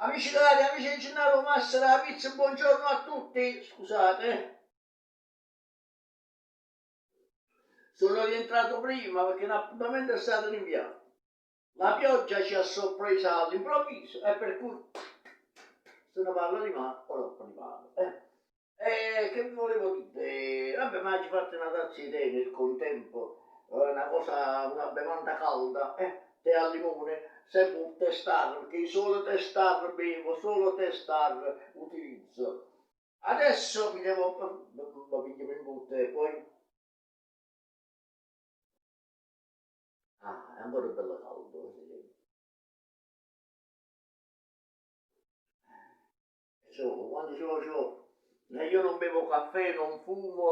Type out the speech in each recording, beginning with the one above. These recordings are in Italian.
Amici cari, amici di Gennaro Massera, pizza, buongiorno a tutti. Scusate, sono rientrato prima perché l'appuntamento è stato rinviato. La pioggia ci ha sorpresa all'improvviso e per cui se ne parla di male o troppo di male. Che vi volevo dire? Vabbè, ma ci fate una tazza di tè nel contempo, una cosa, una bevanda calda, tè al limone, sempre un testar, perché solo testar bevo, solo testar utilizzo. Adesso mi devo, lo piglio in botte e poi, è ancora bello caldo, sì. Quando io non bevo caffè, non fumo,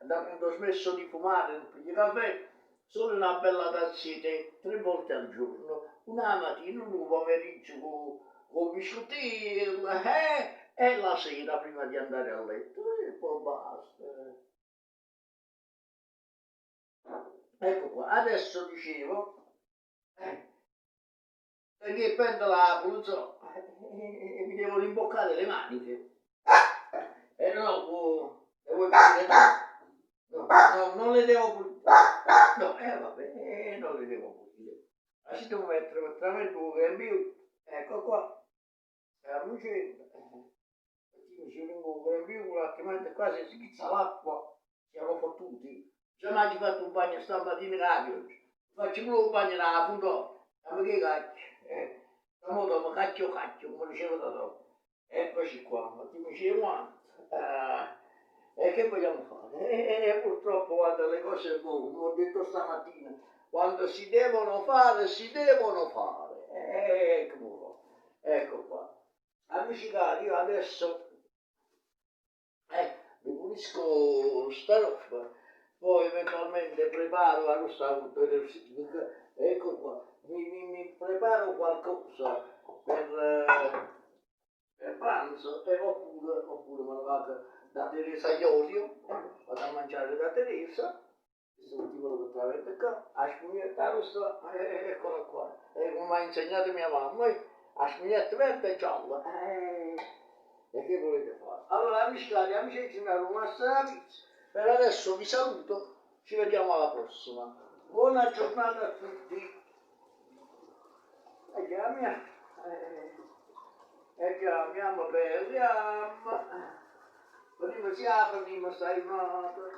da quando ho smesso di fumare, non piglio caffè, solo una bella tazza di tè, 3 volte al giorno, una mattina, un pomeriggio con biscotti, e la sera prima di andare a letto, e poi basta. Ecco qua, adesso dicevo, perché prendo la pulizzo e mi devo rimboccare le maniche. E no, le vuoi pulire tu? No, no, non le devo pulire. No, vabbè, non le devo pulire. La ci devo mettere praticamente un grembiule. Ecco qua, la lucetta. Perché ci vengo un grembiule, altrimenti qua se si schizza l'acqua, siamo fottuti. Se mai ci fatto un bagno stamattina cacchio, faccio pure un bagno nella punto, ma che cacchio? Dopo cacchio, come dicevo da dopo. Eccoci qua, ma ti dicevo quanto? E che vogliamo fare? Purtroppo quando le cose, come ho detto stamattina, quando si devono fare, si devono fare. Ecco qua. Amici cari, io adesso mi pulisco sta roba, poi eventualmente preparo la nostra, ecco qua, mi preparo qualcosa per pranzo oppure me lo vado da Teresa Iorio, vado a mangiare da Teresa, questo è quello che trovate qua, a spugnetta rossa, eccola qua, e come mi ha insegnato mia mamma, a spugnetta verde e gialla, e che volete fare? Allora amici cari, amici di Roma, per adesso vi saluto, ci vediamo alla prossima. Buona giornata a tutti. E chiamiamo, chiamiamo, parliamo. Prima si apre, prima stai in moto.